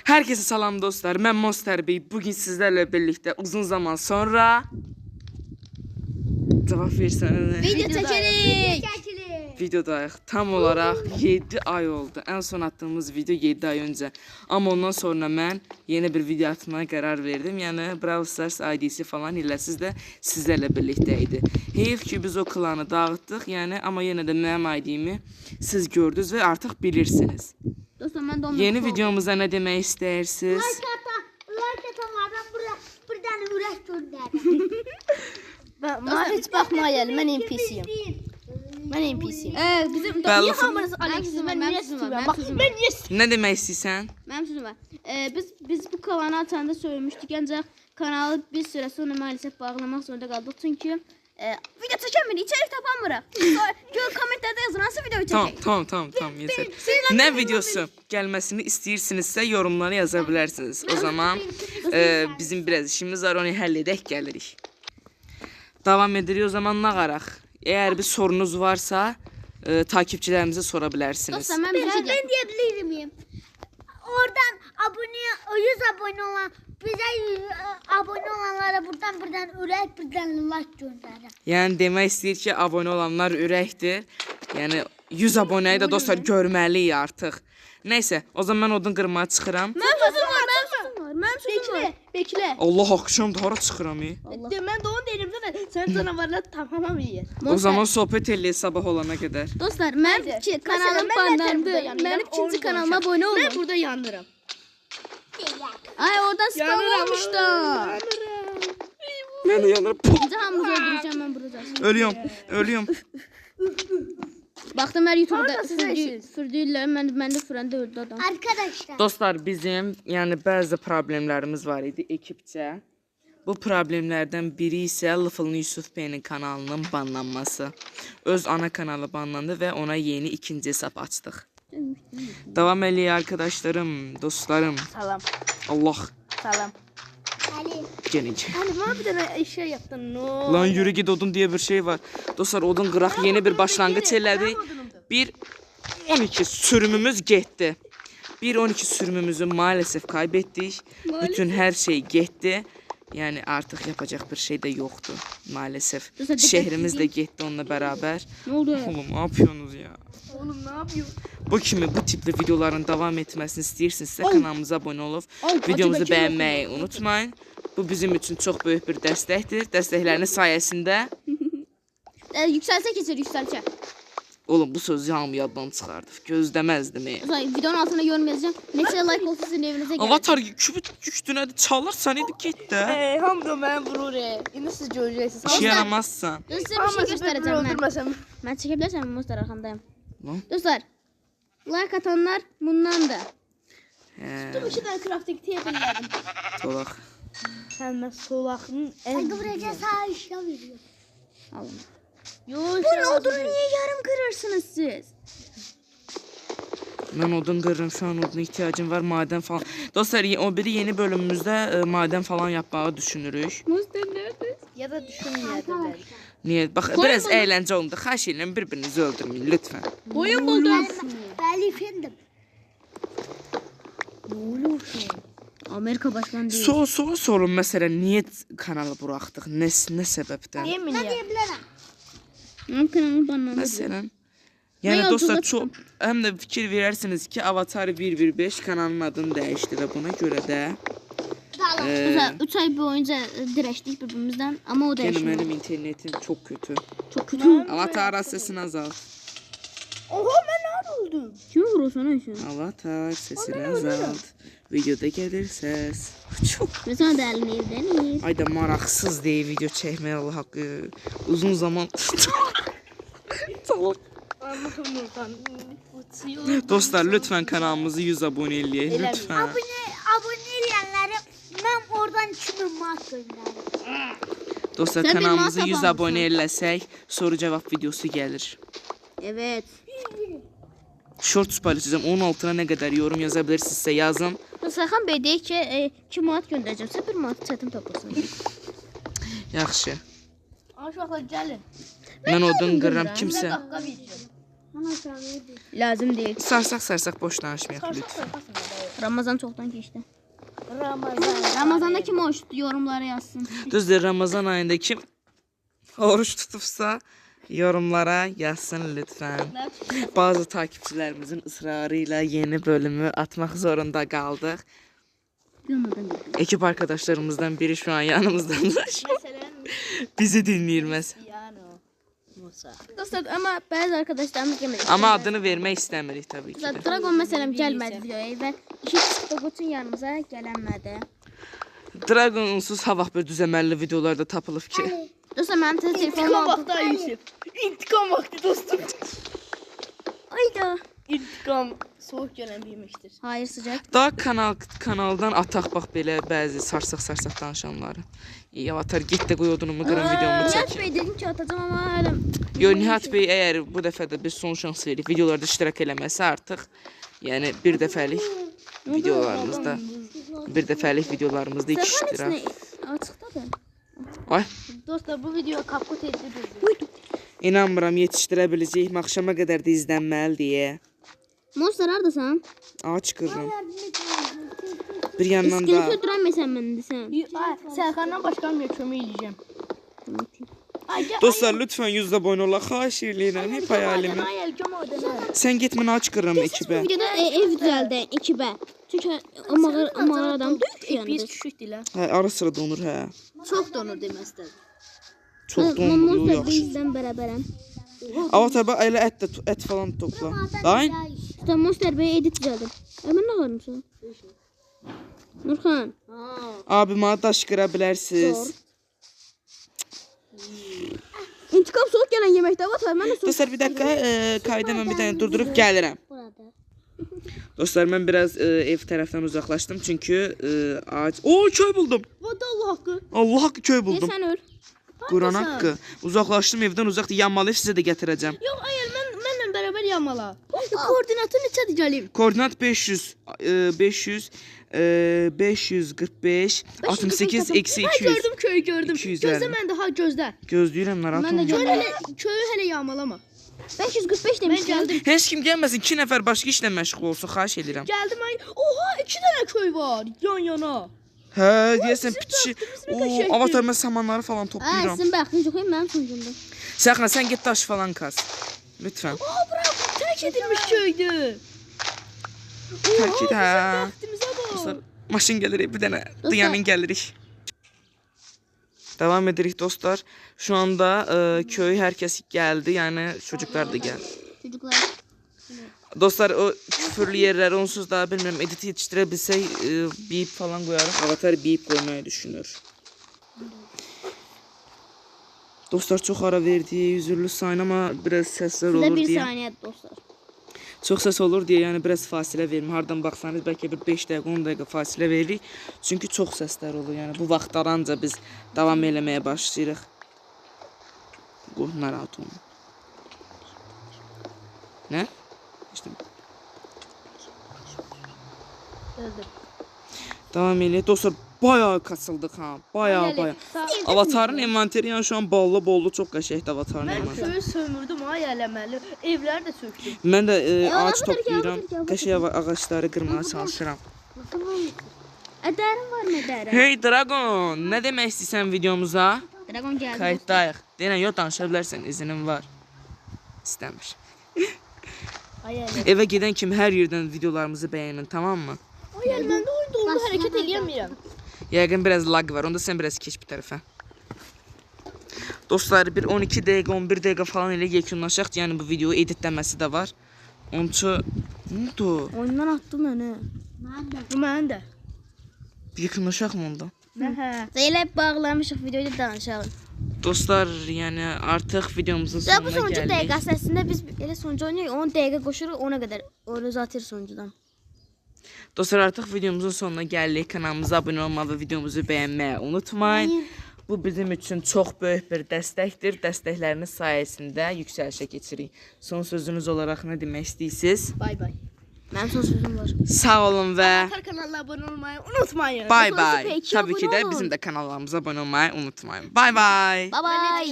Herkese salam dostlar. Ben Monster Bey. Bugün sizlerle birlikte uzun zaman sonra cevap versene. Video çekerik. Videodayıq. Tam olarak 7 ay oldu. En son attığımız video 7 ay önce. Ama ondan sonra ben yeni bir video atmaya karar verdim. Yani Brawl Stars ID'si falan ile sizlerle birlikteydi. Heyif ki biz o klanı dağıttık. Yani ama yine de benim ID'mi siz gördünüz ve artık bilirsiniz. Dostum, Yeni videomuzda ne demek istersiniz? Like atanlardan bir tane ürək göndərin. Mən heç baxmayalım, mən NPC-yim. Mən NPC-yim. Bizim Niyə hamınız Alex'in var, mənim sözüm var. Mən niyə Ne demek istiyorsan? Mənim sözüm var. Biz bu kanalı açanda söylemişdik, ancaq kanalı bir süre sonra maalesef bağlamaq zorunda qaldıq. Çünki video çəkəmirik, içerik tapamırıq. Gör kommentlərdə yazın, hansı video çəkək? Tamam yeter. Ne videosu gelmesini istəyirsinizsə yorumlara yazabilirsiniz. O zaman bizim biraz işimiz var, onu halledək gelirik. Devam edirik o zaman nağaraq. Eğer bir sorunuz varsa takipçilerimize sorabilirsiniz. Dostum, mən bir şey Ben deyəm. diyebilir miyim? Oradan 100 abone olan, bize 100 abone olanlara buradan ürək, birdən like göndərin. Yani demək istəyir ki, abone olanlar ürəkdir. Yani 100 aboneyi de dostlar görməliyik artıq. Neyse, o zaman ben odun qırmaya çıxıram. Mənim sözüm var. Bekle. Allah akşam da hara çıxıram. Mən də onu deyirəm də sən canavarlar tamam yeyir. O zaman sohbet eləyək sabah olana kadar. Dostlar, mənim kanalım banlandı. Mənim ikinci kanalıma abone olun. Mən burada yanıram. Ay, oradan spam olmuş da. Ben de yanırım. İkinci hamımızı öldüreceğim ben burada. Ölüyorum. Baktım her YouTube'da sürdüyle ben de fırında öldü adam. Arkadaşlar. Dostlar, bizim yani bazı problemlerimiz var idi ekipçe. Bu problemlerden biri ise Lıfılın Yusuf Bey'in kanalının banlanması. Öz ana kanalı banlandı ve ona yeni ikinci hesap açtık. Devam edin arkadaşlarım, dostlarım. Salam. Allah. Salam. Ali. Gelin. Hani bana bir dənə şey yapdın. No. Lan yürü git odun diye bir şey var. Dostlar, odun kırak yeni bir başlangıç elədi. Bir 12 sürümümüz gitti. Bir 12 sürümümüzü maalesef kaybettik. Bütün her şey gitti. Yani artık yapacak bir şey de yoktu maalesef. Dostlar, Şehrimiz de gitti onunla beraber. Ne oldu? Oğlum ne yapıyorsunuz ya? Oğlum ne yapıyorsun? Bu tipli videoların devam etmesini istəyirsinizsə kanalımıza abone olup videomuzu beğenmeyi unutmayın. Bu bizim için çok büyük bir destektir. Destekleriniz sayesinde Yükselse keser yükselse. oğlum bu sözü hamı yaddan çıxardı. Gözləməzdim. Videonun altına yorum yazacağım. Neçə like olsa sizin evinize gelir. Avatar küpü güçdünə çalar sən idi get də. Hamı da mən vurur. İndi siz görəcəksiniz. İşə yaramazsan. Dostlar, bir şey göstereceğim ben. Öldürməsəm. Ben çekebilirsem Monster arkamdayım. Lan. Dostlar, like atanlar bundan da. Hə, Bu iki dənə crafting table-lədim. dolaq. Sən mən solağın Hadi buraya sağ işe veriyor. Alın. Yox. Bu odunu niye yarım kırırsınız siz? Mən odun qırırım, şu an oduna ihtiyacım var, maden falan. Dostlar, o biri yeni bölümümüzdə maden falan yapmağı düşünürük. Monster nerede? Ya da düşünməyədim. Niyə? Bax, biraz əyləncə oldu. Xahiş edirəm, bir-birinizi öldürməyin lütfən. Boyun buldum. Ben efendim. Amerika başkanı değil. Sorun məsələn, niyə kanalı buraxdıq? Nə səbəbdən? Yemin ya. Diyebilirim. Benim kanalım banlandı. Məsələn, yəni yolculuğa dostlar çox həm də fikir verərsiniz ki, Avatar 1.1.5 kanalın adını dəyişdi və buna görə də Dostlar, 3 ay boyunca direştik birbirimizden ama o yəni değişmiyor. mənim internetim çox kötü. Çok kötü. Avatar sesini azalt. Oha mən nə oldum? Kim vurur sana için? Avatar sesini azalt. Videoda gelir ses. Çok. Ve sana da elini evlenir. Ayda maraqsız deyil video çəkmək Allah haqqı. Uzun zaman. Salak. Allah'ım oradan. Dostlar, lütfen kanalımızı 100 abone eləyək lütfen. Abone edenlere ben oradan 2000 mark gönderirim. Dostlar, Sen bir kanalımızı masa 100 bağlısın. abone eləsək soru cevap videosu gəlir. Evet. Shorts paylaşacağım. Onun altına ne kadar yorum yazabilirsinizsə yazın. Serkan Bey deyir ki 2 manat göndereceğim. Sen 1 manat çetin toplasın. Yaxşı. Aşağıda gəlin. Mən odun qırıram kimsə. Qaqqa verəcəm. Lazım değil. Sarsaq boş danışmayaq lütfen. Ramazan çoxdan keçdi. Ramazan. Ramazanda kim oruç tutdu yorumlara yazsın. Düzdür, Ramazan ayında kim oruç tutubsa yorumlara yazsın lütfen. Bazı takipçilerimizin ısrarıyla yeni bölümü atmak zorunda kaldık. Ekip arkadaşlarımızdan biri şu an yanımızdadır. Bizi dinləyirməz. Dostlar ama bazı arkadaşlarımız yemədi. Ama adını vermək istəmirik tabii ki. Dostlar, Dragon məsələn gəlmədi videoya və iki çıxdı üçün yanımıza gələnmədi. Dragonsuz ha vaxt bir düzəməlli videolarda tapılıb ki. Dostlar mənim tez telefonum İntikam aldı. vakti Yusuf. İntikam vakti dostum. Ayda. İntikam soğuk gelen bir yemektir. Hayır sıcaq. Daha kanaldan ataq bax belə bəzi sarsaq danışanları. Avatar get də qoy odunumu qıran videomu Nihat çək. Bey dedim ki atacağım ama hələ. Yo Nihat Bey əgər bu dəfə də bir son şans veririk videolarda iştirak eləməsə artıq yəni bir dəfəlik videolarımızda iki iştirak. Açıqdadır. Ay, Dostlar bu video kaput edildi. inanmıram yetişdirə biləcəyik. Axşama qədər də izlənməli deyə. Monster hardasan? Aç qırıram. Bir yandan İskelet da öldürənməsən məni desən. Serkan'dan başkanım ya kömür yiyeceğim. dostlar lütfen 100 abone olaq. Xahiş edirəm hep hayalimi. Hayal kömür odana. Sən get mən aç qırıram Bu ekibə. videoda ev düzəldi ekibə. Çünki mağara adam deyil Bir ki. küçük dilə. Hə, ara sıra donur hə. Çok donur demezler. Çox donur, Monster yaxşı. bizdən bərabərəm. Avatar bax elə ət falan topla. Day. Usta Monster Bey edit düzəldir. Mən nə qarımsan? Nurxan. Abi mənə daş qıra bilərsiz. İntikam soğuk gələn yeməkdə var. Mən də soğuk. Dostlar bir dakika kaydı mən bir dənə durdurub gəlirəm. Dostlar mən biraz ev tərəfdən uzaqlaşdım çünki ağac. Oo köy buldum. Vada Allah hakkı. Allah haqqı köy buldum. Sən öl. Quran haqqı. Uzaqlaşdım evdən uzaqdır. Yanmalıyıq sizə də gətirəcəm. Yok hayır benimle beraber yamala. Koordinatı neçədir gəlim? Koordinat 500 545 68 eksi Ha 200. gördüm köyü gördüm. 250. Gözlə mən də ha gözlə. Gözləyirəm narahat Mən də olma. görürəm. Köyü hələ yamalama. 545 Ben demişdim. geldim. Heç kim gəlməsin, 2 nəfər başqa işlə məşğul olsun, xahiş edirəm. Geldim ay. Oha 2 tane köy var yan yana. Hə, deyəsən piçi. qəşəngdir. Oo, avatar mən samanları falan Hə, toplayıram. sizin bəxtiniz yox, mənim sonucumda. Səxna sən get daş falan kaz. Lütfən. Aa bura terk edilmiş köydü. Tərk et, hə. Bəxtimizə bak. Dostlar, maşın gəlir, bir dənə dayanın gəlirik. Davam edirik dostlar. Şu anda köy hər kəs gəldi, yəni çocuklar da gəldi. Çocuklar. Dostlar o küfürlü yerləri onsuz da bilmirəm edit yetişdirə bilsək bip falan qoyarıq. Avatar bip qoymayı düşünür. Dostlar çox ara verdi, üzürlü sayın amma biraz səslər Sizə olur bir deyə. saniyə dostlar. Çox səs olur deyə yəni biraz fasilə verim. Hardan baxsanız bəlkə bir 5 dəqiqə, 10 dəqiqə fasilə veririk. Çünki çox səslər olur. Yəni bu vaxtdaranca biz davam eləməyə başlayırıq. Qoy narahat olma. Nə? İşte davam eləyə. Dostlar bayağı kasıldıq ha. Bayağı. Avatarın inventeri yəni şu an bollu çox qəşəngdir avatarın Ben inventeri. köyü sömürdüm ay eləməli. Evləri də söktüm. Mən də ağac avatar toplayıram. ki, avatar. Qəşəng ağacları qırmağa çalışıram. Ədərin var mı ədərin? Hey Dragon, nə demək istəyirsən videomuza? Dragon gəldi. Kayıtdayıq. Deyən yox danışa bilərsən, izinin var. İstəmir. Ay elə. Evə gedən kimi hər yerdən videolarımızı bəyənin, tamam mı? Ay elə məndə oyunda onda hərəkət eləyəmirəm. Yəqin biraz lag var. Onda sən biraz keç bir tərəfə. Dostlar bir 12 dəqiqə, 11 dəqiqə falan elə yekunlaşaq. Yəni bu video editləməsi də var. Onun üçün nə oldu? Oyundan attın məni. Bu mənim də. Yekunlaşaq mı onda? Hə. Elə bağlamışıq videoyu da danışalım. Dostlar, yəni artıq videomuzun Və bu sonuna sonuncu gəldik. dəqiqə əslində biz elə sonuncu oynayırıq, 10 dəqiqə qoşuruq, ona qədər onu uzatır sonuncudan. Dostlar artıq videomuzun sonuna gəldik. Kanalımıza abunə olmağı və videomuzu bəyənməyi unutmayın. Bu bizim üçün çox böyük bir dəstəkdir. Dəstəkləriniz sayəsində yüksəlişə keçirik. Son sözünüz olaraq nə demək istəyirsiniz? Bay bay. Mənim son sözüm var. Sağ olun və Her kanala abone olmayı unutmayın. bay bay. peki, Tabii ki abunə də olun. bizim də kanallarımıza abunə olmayı unutmayın. Bay bay. Bye bye.